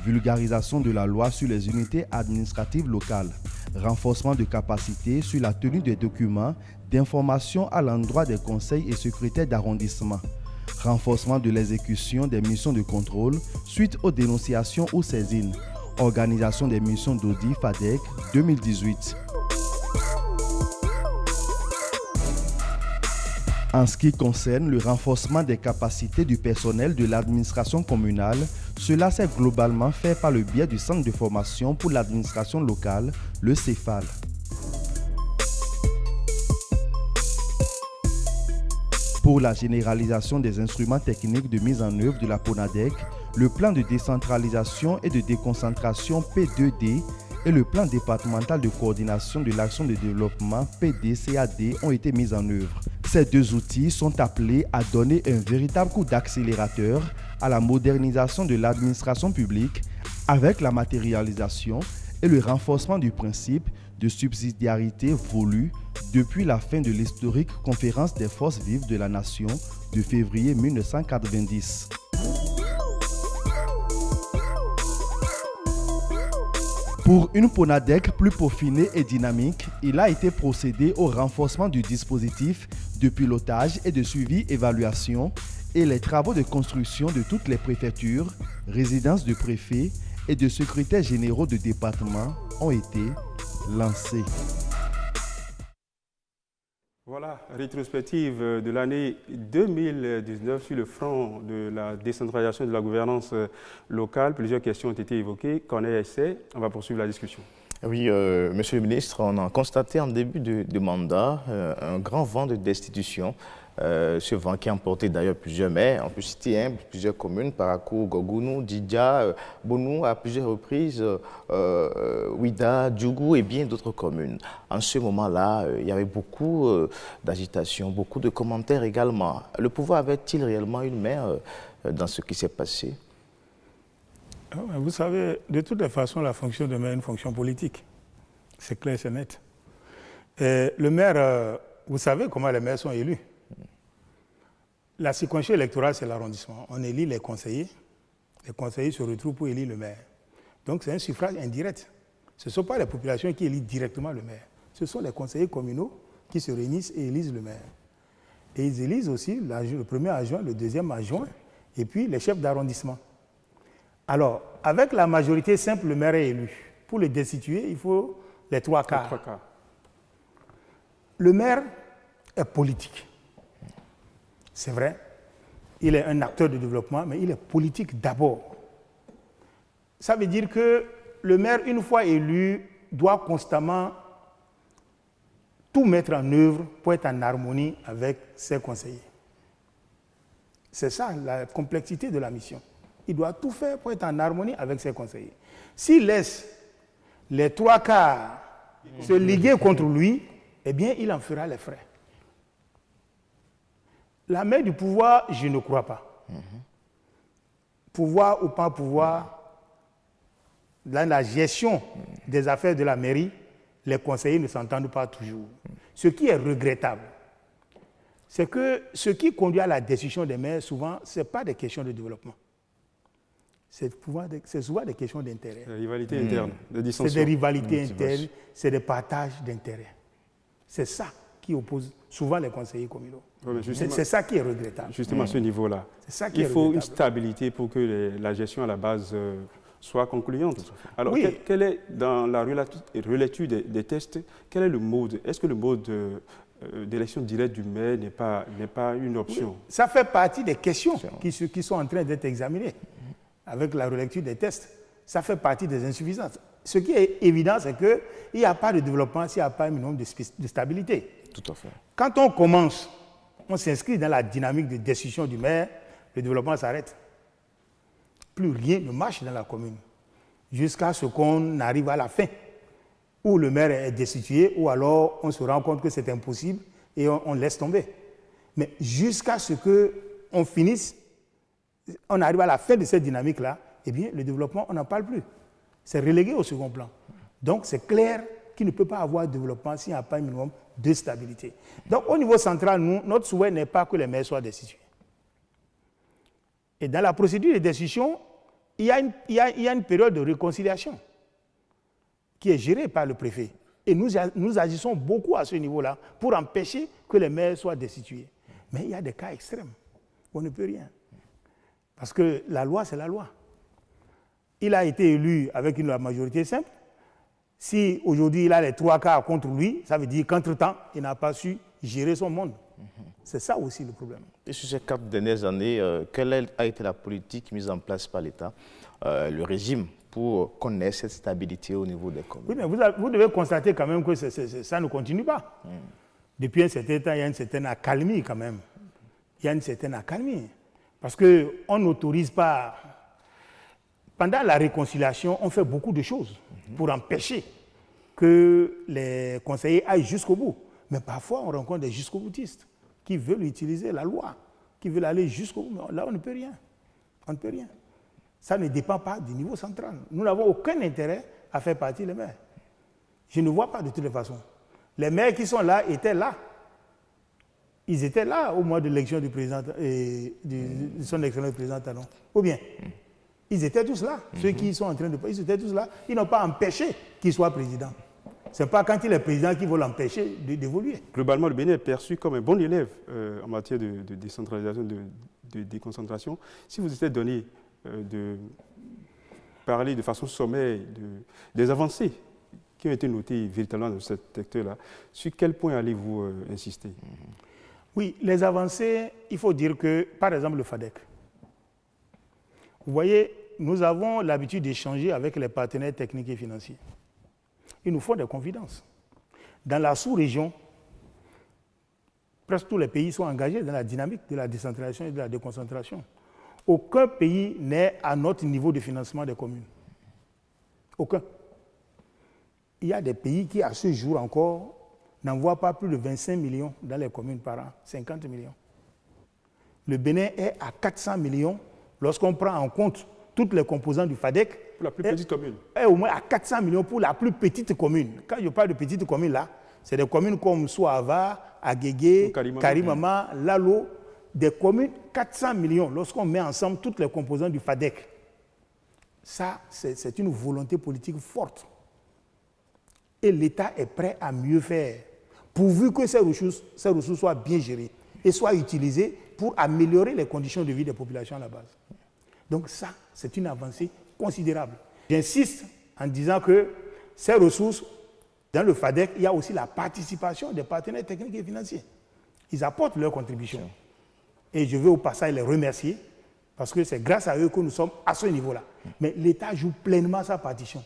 Speaker 7: Vulgarisation de la loi sur les unités administratives locales, renforcement de capacités sur la tenue des documents d'information à l'endroit des conseils et secrétaires d'arrondissement, renforcement de l'exécution des missions de contrôle suite aux dénonciations ou saisines, organisation des missions d'audit FADEC 2018. En ce qui concerne le renforcement des capacités du personnel de l'administration communale, cela s'est globalement fait par le biais du Centre de formation pour l'administration locale, le CEFAL. Pour la généralisation des instruments techniques de mise en œuvre de la PONADEC, le plan de décentralisation et de déconcentration P2D et le plan départemental de coordination de l'action de développement PDCAD ont été mis en œuvre. Ces deux outils sont appelés à donner un véritable coup d'accélérateur à la modernisation de l'administration publique avec la matérialisation et le renforcement du principe de subsidiarité voulu depuis la fin de l'historique Conférence des forces vives de la nation de février 1990. Pour une PONADEC plus peaufinée et dynamique, il a été procédé au renforcement du dispositif de pilotage et de suivi-évaluation et les travaux de construction de toutes les préfectures, résidences de préfets et de secrétaires généraux de département ont été lancés.
Speaker 2: Voilà, rétrospective de l'année 2019 sur le front de la décentralisation de la gouvernance locale. Plusieurs questions ont été évoquées. Corneille Essay, on va poursuivre la discussion.
Speaker 4: Oui, Monsieur le ministre, on a constaté en début de mandat un grand vent de destitution. Ce vent qui a emporté d'ailleurs plusieurs maires, on peut citer plusieurs communes, Parakou, Gogounou, Didja, Bonou, à plusieurs reprises, Ouida, Djougou et bien d'autres communes. En ce moment-là, il y avait beaucoup d'agitation, beaucoup de commentaires également. Le pouvoir avait-il réellement une main dans ce qui s'est passé?
Speaker 3: Vous savez, de toutes les façons, la fonction de maire est une fonction politique. C'est clair, c'est net. Et le maire, vous savez comment les maires sont élus. La circonscription électorale, c'est l'arrondissement. On élit les conseillers. Les conseillers se retrouvent pour élire le maire. Donc, c'est un suffrage indirect. Ce ne sont pas les populations qui élisent directement le maire. Ce sont les conseillers communaux qui se réunissent et élisent le maire. Et ils élisent aussi le premier adjoint, le deuxième adjoint, et puis les chefs d'arrondissement. Alors, avec la majorité simple, le maire est élu. Pour le destituer, il faut les trois quarts. Le maire est politique. C'est vrai, il est un acteur de développement, mais il est politique d'abord. Ça veut dire que le maire, une fois élu, doit constamment tout mettre en œuvre pour être en harmonie avec ses conseillers. C'est ça la complexité de la mission. Il doit tout faire pour être en harmonie avec ses conseillers. S'il laisse les trois quarts se liguer contre lui, eh bien, il en fera les frais. La main du pouvoir, je ne crois pas. Pouvoir ou pas pouvoir, dans la gestion des affaires de la mairie, les conseillers ne s'entendent pas toujours. Ce qui est regrettable, c'est que ce qui conduit à la décision des maires, souvent, ce n'est pas des questions de développement. C'est souvent des questions d'intérêt.
Speaker 2: Des rivalités internes, de dissensions.
Speaker 3: C'est des rivalités internes, c'est des partages d'intérêts. C'est ça qui oppose souvent les conseillers communaux. Oui, c'est ça qui est regrettable.
Speaker 2: Justement, à ce niveau-là, il faut une stabilité pour que la gestion à la base soit concluante. Alors,
Speaker 3: oui.
Speaker 2: Quel est, dans la relecture des tests, quel est le mode? Est-ce que le mode d'élection directe du maire n'est pas une option?
Speaker 3: Oui. Ça fait partie des questions qui sont en train d'être examinées avec la relecture des tests. Ça fait partie des insuffisances. Ce qui est évident, c'est qu'il n'y a pas de développement s'il n'y a pas un minimum de stabilité.
Speaker 4: Tout à fait.
Speaker 3: Quand on commence, on s'inscrit dans la dynamique de décision du maire, le développement s'arrête. Plus rien ne marche dans la commune. Jusqu'à ce qu'on arrive à la fin, où le maire est destitué, ou alors on se rend compte que c'est impossible et on laisse tomber. Mais jusqu'à ce qu'on finisse, on arrive à la fin de cette dynamique-là, eh bien, le développement, on n'en parle plus. C'est relégué au second plan. Donc, c'est clair qu'il ne peut pas avoir de développement s'il n'y a pas un minimum de stabilité. Donc, au niveau central, nous, notre souhait n'est pas que les maires soient destitués. Et dans la procédure de destitution, il y a une période de réconciliation qui est gérée par le préfet. Et nous agissons beaucoup à ce niveau-là pour empêcher que les maires soient destitués. Mais il y a des cas extrêmes où on ne peut rien. Parce que la loi, c'est la loi. Il a été élu avec une majorité simple. Si aujourd'hui il a les trois quarts contre lui, ça veut dire qu'entre-temps, il n'a pas su gérer son monde. C'est ça aussi le problème.
Speaker 4: Et sur ces 4 dernières années, quelle a été la politique mise en place par l'État, le régime, pour qu'on ait cette stabilité au niveau des communes?
Speaker 3: Oui, mais vous devez constater quand même que ça ne continue pas. Depuis un certain temps, il y a une certaine accalmie quand même. il y a une certaine accalmie. Parce qu'on n'autorise pas... Pendant la réconciliation, on fait beaucoup de choses pour empêcher que les conseillers aillent jusqu'au bout. Mais parfois, on rencontre des jusqu'au-boutistes qui veulent utiliser la loi, qui veulent aller jusqu'au bout. Mais là, on ne peut rien. On ne peut rien. Ça ne dépend pas du niveau central. Nous n'avons aucun intérêt à faire partie les maires. Je ne vois pas de toutes les façons. Les maires qui sont là étaient là. Ils étaient là au mois de l'élection du président, de son excellence président Talon. Ou bien, ils étaient tous là. Ceux qui sont en train de... Ils étaient tous là. Ils n'ont pas empêché qu'il soit président. Ce n'est pas quand il est président qu'il faut l'empêcher d'évoluer.
Speaker 2: Globalement, le Bénin est perçu comme un bon élève en matière de décentralisation, de déconcentration. Si vous étiez donné de parler de façon sommaire des avancées qui ont été notées véritablement dans ce secteur-là, sur quel point allez-vous insister?
Speaker 3: Oui, les avancées, il faut dire que, par exemple, le FADEC. Vous voyez, nous avons l'habitude d'échanger avec les partenaires techniques et financiers. Ils nous font des confidences. Dans la sous-région, presque tous les pays sont engagés dans la dynamique de la décentralisation et de la déconcentration. Aucun pays n'est à notre niveau de financement des communes. Aucun. Il y a des pays qui, à ce jour encore, n'envoient pas plus de 25 millions dans les communes par an, 50 millions. Le Bénin est à 400 millions lorsqu'on prend en compte toutes les composantes du FADEC.
Speaker 2: Pour la plus petite commune.
Speaker 3: Est au moins à 400 millions pour la plus petite commune. Quand je parle de petite commune là, c'est des communes comme Souava, Agégué, Karimama, Lalo, des communes 400 millions lorsqu'on met ensemble toutes les composantes du FADEC. Ça, c'est une volonté politique forte. Et l'État est prêt à mieux faire, pourvu que ces ressources soient bien gérées et soient utilisées pour améliorer les conditions de vie des populations à la base. Donc ça, c'est une avancée considérable. J'insiste en disant que ces ressources, dans le FADEC, il y a aussi la participation des partenaires techniques et financiers. Ils apportent leur contribution. Et je veux au passage les remercier, parce que c'est grâce à eux que nous sommes à ce niveau-là. Mais l'État joue pleinement sa partition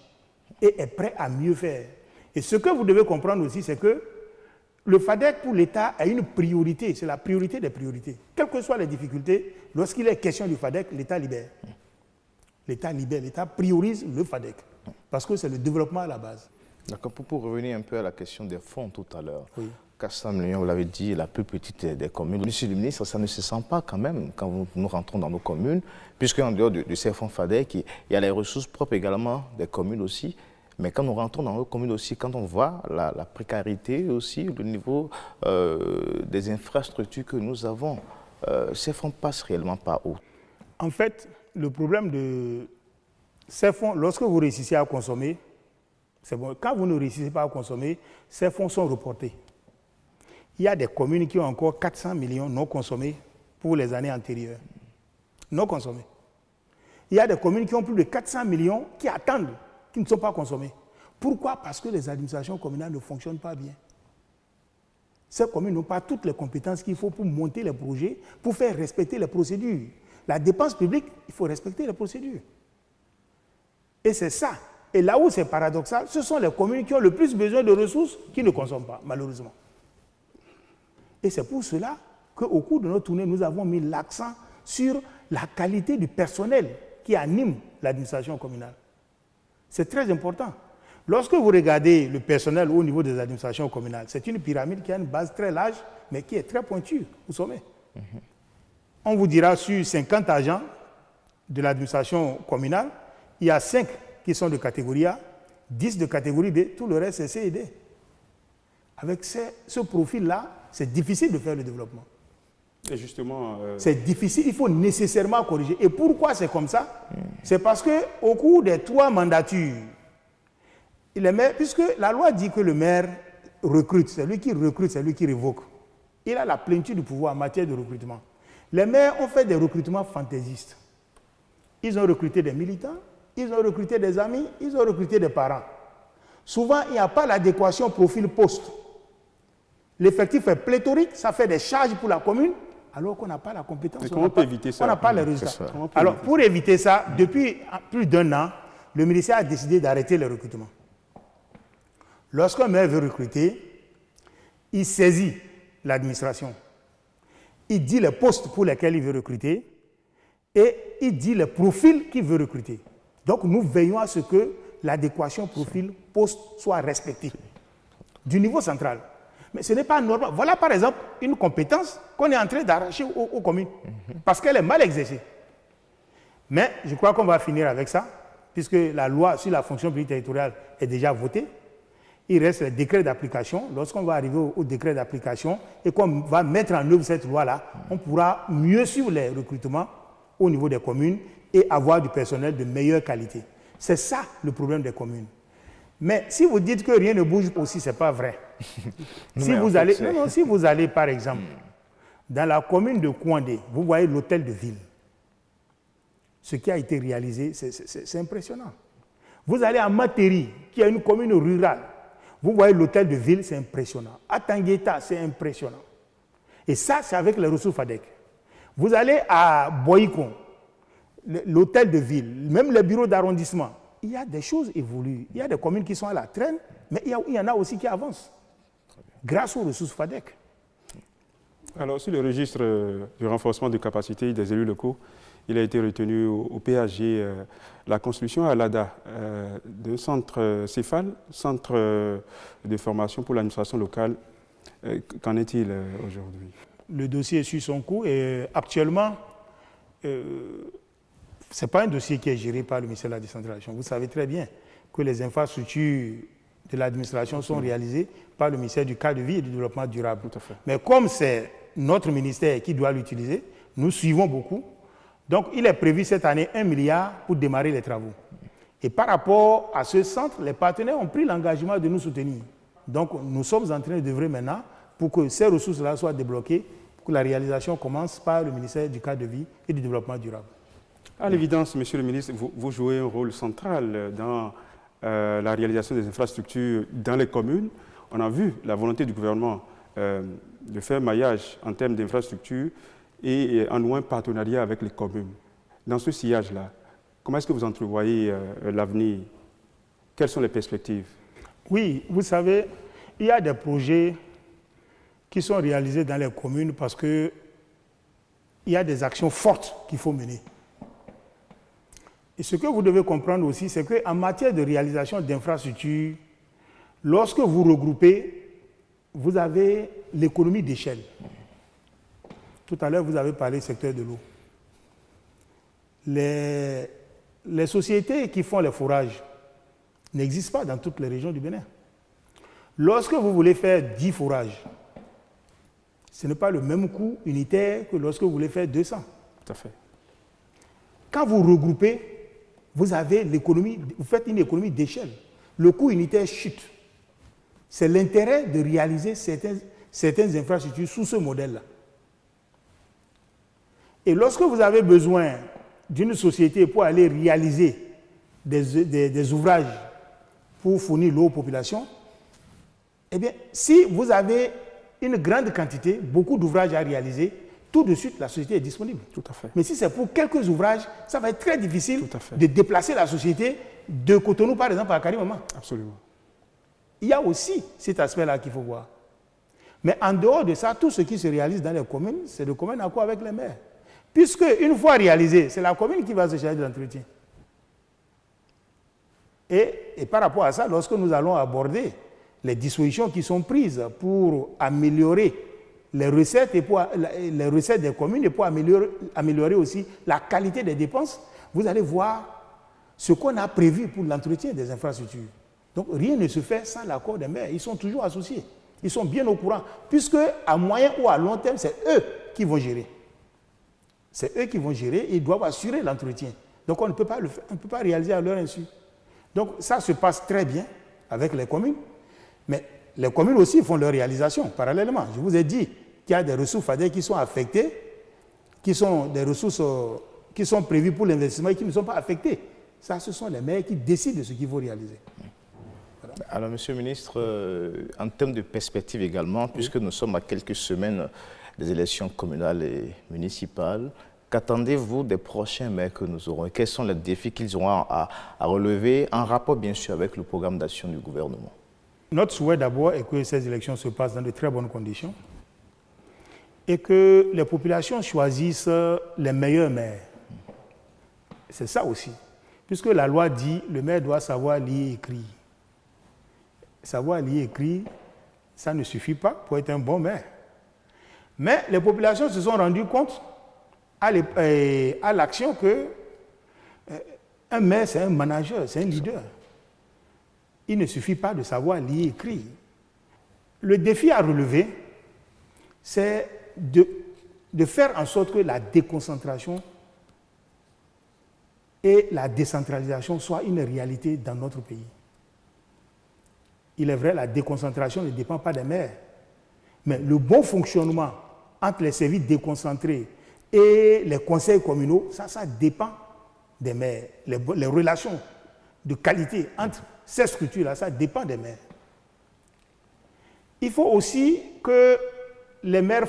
Speaker 3: et est prêt à mieux faire. Et ce que vous devez comprendre aussi, c'est que le FADEC pour l'État a une priorité, c'est la priorité des priorités. Quelles que soient les difficultés, lorsqu'il est question du FADEC, l'État libère. L'État libère, l'État priorise le FADEC, parce que c'est le développement à la base.
Speaker 4: D'accord, pour revenir un peu à la question des fonds tout à l'heure.
Speaker 3: Oui.
Speaker 4: 400 millions, vous l'avez dit, la plus petite des communes. Monsieur le ministre, ça ne se sent pas quand même quand nous rentrons dans nos communes, puisqu'en dehors de ces fonds FADEC, il y a les ressources propres également des communes aussi. Mais quand nous rentrons dans nos communes aussi, quand on voit la précarité aussi, le niveau des infrastructures que nous avons, ces fonds passent réellement pas haut.
Speaker 3: En fait, le problème de ces fonds, lorsque vous réussissez à consommer, c'est bon. Quand vous ne réussissez pas à consommer, ces fonds sont reportés. Il y a des communes qui ont encore 400 millions non consommés pour les années antérieures. Non consommés. Il y a des communes qui ont plus de 400 millions qui attendent, qui ne sont pas consommés. Pourquoi? Parce que les administrations communales ne fonctionnent pas bien. Ces communes n'ont pas toutes les compétences qu'il faut pour monter les projets, pour faire respecter les procédures. La dépense publique, il faut respecter les procédures. Et c'est ça. Et là où c'est paradoxal, ce sont les communes qui ont le plus besoin de ressources qui ne consomment pas, malheureusement. Et c'est pour cela qu'au cours de notre tournée, nous avons mis l'accent sur la qualité du personnel qui anime l'administration communale. C'est très important. Lorsque vous regardez le personnel au niveau des administrations communales, c'est une pyramide qui a une base très large, mais qui est très pointue au sommet. On vous dira sur 50 agents de l'administration communale, il y a 5 qui sont de catégorie A, 10 de catégorie B, tout le reste c'est C et D. Avec ce profil-là, c'est difficile de faire le développement.
Speaker 2: Et justement...
Speaker 3: C'est difficile, il faut nécessairement corriger. Et pourquoi c'est comme ça? C'est parce qu'au cours des 3 mandatures, le maire, puisque la loi dit que le maire recrute, c'est lui qui recrute, c'est lui qui révoque. Il a la plénitude du pouvoir en matière de recrutement. Les maires ont fait des recrutements fantaisistes. Ils ont recruté des militants, ils ont recruté des amis, ils ont recruté des parents. Souvent, il n'y a pas l'adéquation profil-poste. L'effectif est pléthorique, ça fait des charges pour la commune, alors qu'on n'a pas la compétence.
Speaker 2: Mais comment on peut éviter ça?
Speaker 3: On n'a pas les résultats. Alors, pour éviter ça, depuis plus d'1 an, le ministère a décidé d'arrêter les recrutements. Lorsqu'un maire veut recruter, il saisit l'administration. il dit les postes pour lesquels il veut recruter et il dit les profils qu'il veut recruter. Donc nous veillons à ce que l'adéquation profil-poste soit respectée du niveau central. Mais ce n'est pas normal. Voilà par exemple une compétence qu'on est en train d'arracher aux communes parce qu'elle est mal exercée. Mais je crois qu'on va finir avec ça, puisque la loi sur la fonction publique territoriale est déjà votée. Il reste le décret d'application. Lorsqu'on va arriver au décret d'application et qu'on va mettre en œuvre cette loi-là, on pourra mieux suivre les recrutements au niveau des communes et avoir du personnel de meilleure qualité. C'est ça le problème des communes. Mais si vous dites que rien ne bouge aussi, ce n'est pas vrai. Si vous allez, par exemple, dans la commune de Kouandé, vous voyez l'hôtel de ville. Ce qui a été réalisé, c'est impressionnant. Vous allez à Materi, qui est une commune rurale. Vous voyez l'hôtel de ville, c'est impressionnant. À Tangueta, c'est impressionnant. Et ça, c'est avec les ressources FADEC. Vous allez à Boyikon, l'hôtel de ville, même les bureaux d'arrondissement. Il y a des choses évoluées. Il y a des communes qui sont à la traîne, mais il y en a aussi qui avancent. Grâce aux ressources FADEC.
Speaker 2: Alors, sur le registre du renforcement des capacités des élus locaux, il a été retenu au PAG la construction à l'ADA d'un centre CEFAL, centre de formation pour l'administration locale. Qu'en est-il aujourd'hui? Le dossier suit son cours et actuellement, ce n'est pas un dossier qui est géré par le ministère de la décentralisation. Vous savez très bien que les infrastructures de l'administration sont réalisées par le ministère du cadre de vie et du développement durable. Tout à fait. Mais comme c'est notre ministère qui doit l'utiliser, nous suivons beaucoup. Donc, il est prévu cette année 1 milliard pour démarrer les travaux. Et par rapport à ce centre, les partenaires ont pris l'engagement de nous soutenir. Donc, nous sommes en train d'œuvrer maintenant pour que ces ressources-là soient débloquées, pour que la réalisation commence par le ministère du cadre de vie et du développement durable. À l'évidence, Monsieur le ministre, vous jouez un rôle central dans la réalisation des infrastructures dans les communes. On a vu la volonté du gouvernement de faire maillage en termes d'infrastructures et en nouant un partenariat avec les communes. Dans ce sillage-là, comment est-ce que vous entrevoyez l'avenir? Quelles sont les perspectives? Oui, vous savez, il y a des projets qui sont réalisés dans les communes parce qu'il y a des actions fortes qu'il faut mener. Et ce que vous devez comprendre aussi, c'est qu'en matière de réalisation d'infrastructures, lorsque vous regroupez, vous avez l'économie d'échelle. Tout à l'heure, vous avez parlé du secteur de l'eau. Les sociétés qui font les forages n'existent pas dans toutes les régions du Bénin. Lorsque vous voulez faire 10 forages, ce n'est pas le même coût unitaire que lorsque vous voulez faire 200. Tout à fait. Quand vous regroupez, vous avez l'économie, vous faites une économie d'échelle. Le coût unitaire chute. C'est l'intérêt de réaliser certaines infrastructures sous ce modèle-là. Et lorsque vous avez besoin d'une société pour aller réaliser des ouvrages pour fournir l'eau aux populations, eh bien, si vous avez une grande quantité, beaucoup d'ouvrages à réaliser, tout de suite, la société est disponible. Tout à fait. Mais si c'est pour quelques ouvrages, ça va être très difficile de déplacer la société de Cotonou, par exemple, à Karimama. Absolument. Il y a aussi cet aspect-là qu'il faut voir. Mais en dehors de ça, tout ce qui se réalise dans les communes, c'est de commun accord avec les maires. Puisque, une fois réalisé, c'est la commune qui va se charger de l'entretien. Et par rapport à ça, lorsque nous allons aborder les dispositions qui sont prises pour améliorer les recettes des communes et pour améliorer aussi la qualité des dépenses, vous allez voir ce qu'on a prévu pour l'entretien des infrastructures. Donc rien ne se fait sans l'accord des maires. Ils sont toujours associés. Ils sont bien au courant. Puisque à moyen ou à long terme, c'est eux qui vont gérer. C'est eux qui vont gérer et ils doivent assurer l'entretien. Donc on ne peut pas le faire, on ne peut pas réaliser à leur insu. Donc ça se passe très bien avec les communes. Mais les communes aussi font leur réalisation parallèlement. Je vous ai dit qu'il y a des ressources FADEC qui sont affectées, qui sont des ressources qui sont prévues pour l'investissement et qui ne sont pas affectées. Ça, ce sont les maires qui décident de ce qu'il faut réaliser. Voilà.
Speaker 4: Alors, Monsieur le ministre, en termes de perspective également, puisque nous sommes à quelques semaines des élections communales et municipales, qu'attendez-vous des prochains maires que nous aurons et quels sont les défis qu'ils auront à relever en rapport, bien sûr, avec le programme d'action du gouvernement?
Speaker 3: Notre souhait d'abord est que ces élections se passent dans de très bonnes conditions et que les populations choisissent les meilleurs maires. C'est ça aussi. Puisque la loi dit que le maire doit savoir lire et écrire. Savoir lire et écrire, ça ne suffit pas pour être un bon maire. Mais les populations se sont rendues compte à l'action que un maire, c'est un manager, c'est un leader. Il ne suffit pas de savoir lire et écrire. Le défi à relever, c'est de faire en sorte que la déconcentration et la décentralisation soient une réalité dans notre pays. Il est vrai, la déconcentration ne dépend pas des maires, mais le bon fonctionnement entre les services déconcentrés et les conseils communaux, ça dépend des maires. Les relations de qualité entre ces structures-là, ça dépend des maires. Il faut aussi que les maires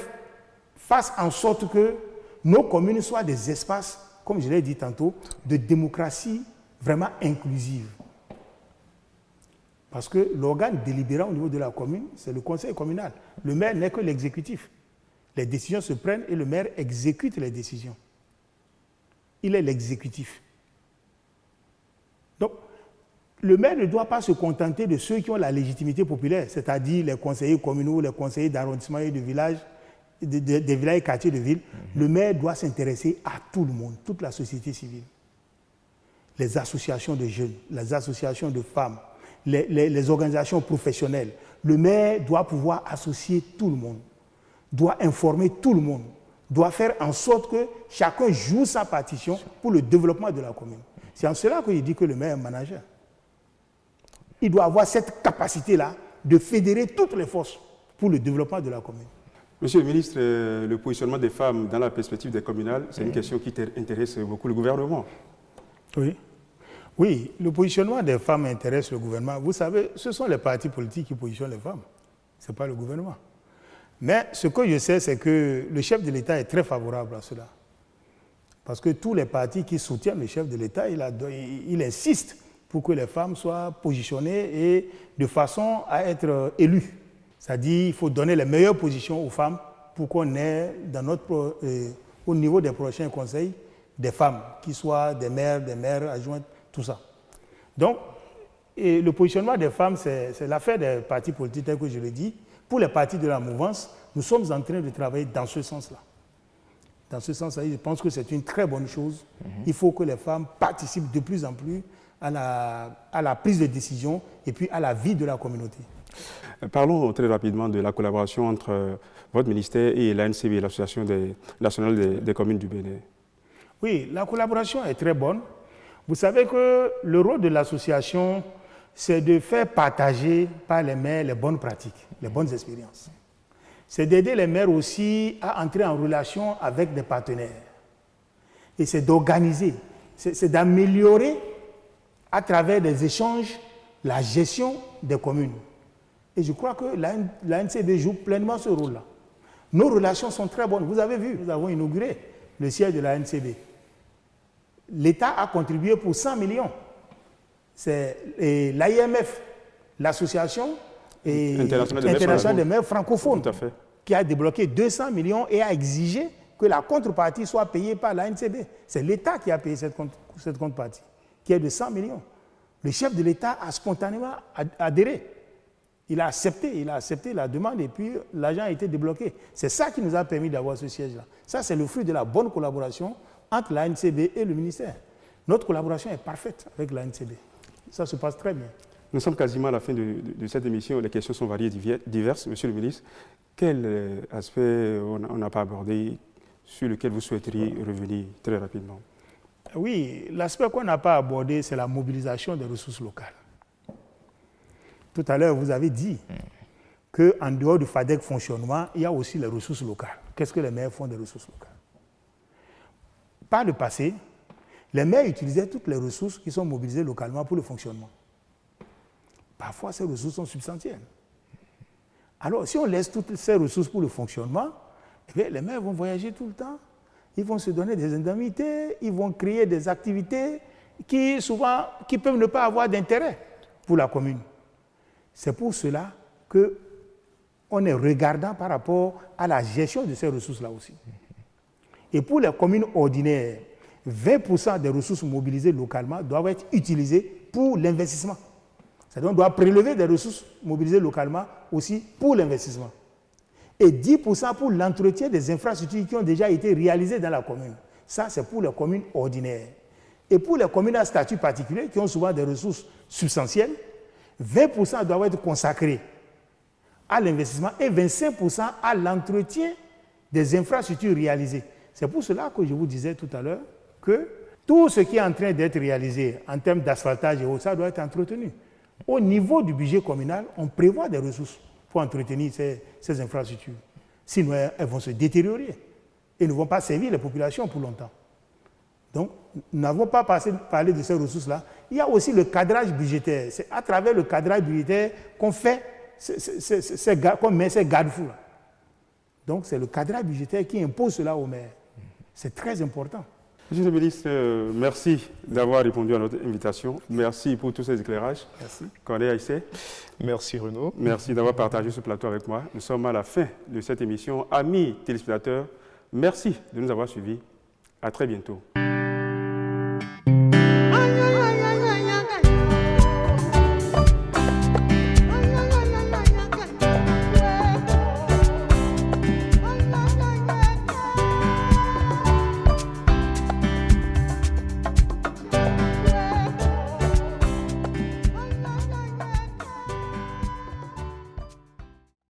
Speaker 3: fassent en sorte que nos communes soient des espaces, comme je l'ai dit tantôt, de démocratie vraiment inclusive. Parce que l'organe délibérant au niveau de la commune, c'est le conseil communal. Le maire n'est que l'exécutif. Les décisions se prennent et le maire exécute les décisions. Il est l'exécutif. Donc, le maire ne doit pas se contenter de ceux qui ont la légitimité populaire, c'est-à-dire les conseillers communaux, les conseillers d'arrondissement et de village, des villages et quartiers de ville. Le maire doit s'intéresser à tout le monde, toute la société civile. Les associations de jeunes, les associations de femmes, les organisations professionnelles. Le maire doit pouvoir associer tout le monde, doit informer tout le monde, doit faire en sorte que chacun joue sa partition pour le développement de la commune. C'est en cela que je dis que le maire est un manager. Il doit avoir cette capacité-là de fédérer toutes les forces pour le développement de la commune.
Speaker 2: Monsieur le ministre, le positionnement des femmes dans la perspective des communales, c'est une question qui intéresse beaucoup le gouvernement.
Speaker 3: Oui. Oui, le positionnement des femmes intéresse le gouvernement. Vous savez, ce sont les partis politiques qui positionnent les femmes. Ce n'est pas le gouvernement. Mais ce que je sais, c'est que le chef de l'État est très favorable à cela. Parce que tous les partis qui soutiennent le chef de l'État, il insiste pour que les femmes soient positionnées et de façon à être élues. C'est-à-dire qu'il faut donner les meilleures positions aux femmes pour qu'on ait au niveau des prochains conseils des femmes, qui soient des maires adjointes, tout ça. Donc, le positionnement des femmes, c'est l'affaire des partis politiques, tel que je l'ai dit. Pour les partis de la mouvance, nous sommes en train de travailler dans ce sens-là. Dans ce sens-là, je pense que c'est une très bonne chose. Il faut que les femmes participent de plus en plus à la prise de décision et puis à la vie de la communauté.
Speaker 2: Parlons très rapidement de la collaboration entre votre ministère et l'ANCB, l'Association nationale des communes du Bénin.
Speaker 3: Oui, la collaboration est très bonne. Vous savez que le rôle de l'association, c'est de faire partager par les maires les bonnes pratiques, les bonnes expériences. C'est d'aider les maires aussi à entrer en relation avec des partenaires. Et c'est d'organiser, c'est d'améliorer à travers des échanges la gestion des communes. Et je crois que l'ANCB joue pleinement ce rôle-là. Nos relations sont très bonnes. Vous avez vu, nous avons inauguré le siège de l'ANCB. L'État a contribué pour 100 millions. C'est l'AIMF, l'association internationale des maires francophones, qui a débloqué 200 millions et a exigé que la contrepartie soit payée par l'ANCB. C'est l'État qui a payé cette contrepartie, qui est de 100 millions. Le chef de l'État a spontanément adhéré. Il a accepté la demande et puis l'argent a été débloqué. C'est ça qui nous a permis d'avoir ce siège-là. Ça, c'est le fruit de la bonne collaboration entre l'ANCB et le ministère. Notre collaboration est parfaite avec l'ANCB. Ça se passe très bien.
Speaker 2: Nous sommes quasiment à la fin de cette émission. Les questions sont variées et diverses. Monsieur le ministre, quel aspect on n'a pas abordé sur lequel vous souhaiteriez revenir très rapidement?
Speaker 3: Oui, l'aspect qu'on n'a pas abordé, c'est la mobilisation des ressources locales. Tout à l'heure, vous avez dit qu'en dehors du FADEC fonctionnement, il y a aussi les ressources locales. Qu'est-ce que les maires font des ressources locales? Par le passé, les maires utilisaient toutes les ressources qui sont mobilisées localement pour le fonctionnement. Parfois, ces ressources sont substantielles. Alors, si on laisse toutes ces ressources pour le fonctionnement, eh bien, les maires vont voyager tout le temps, ils vont se donner des indemnités, ils vont créer des activités qui peuvent ne pas avoir d'intérêt pour la commune. C'est pour cela que on est regardant par rapport à la gestion de ces ressources-là aussi. Et pour les communes ordinaires, 20% des ressources mobilisées localement doivent être utilisées pour l'investissement. C'est-à-dire qu'on doit prélever des ressources mobilisées localement aussi pour l'investissement. Et 10% pour l'entretien des infrastructures qui ont déjà été réalisées dans la commune. Ça, c'est pour les communes ordinaires. Et pour les communes à statut particulier, qui ont souvent des ressources substantielles, 20% doivent être consacrés à l'investissement et 25% à l'entretien des infrastructures réalisées. C'est pour cela que je vous disais tout à l'heure que tout ce qui est en train d'être réalisé en termes d'asphaltage et autres, ça doit être entretenu. Au niveau du budget communal, on prévoit des ressources pour entretenir ces infrastructures. Sinon, elles vont se détériorer et ne vont pas servir les populations pour longtemps. Donc, nous n'avons pas parlé de ces ressources-là. Il y a aussi le cadrage budgétaire. C'est à travers le cadrage budgétaire qu'on fait, qu'on met ces garde-fous. Donc, c'est le cadrage budgétaire qui impose cela aux maires. C'est très important.
Speaker 2: Monsieur le ministre, merci d'avoir répondu à notre invitation. Merci pour tous ces éclairages.
Speaker 3: Merci.
Speaker 2: Corneille Aïssé.
Speaker 4: Merci Renaud.
Speaker 2: Merci d'avoir partagé ce plateau avec moi. Nous sommes à la fin de cette émission. Amis téléspectateurs, merci de nous avoir suivis. À très bientôt.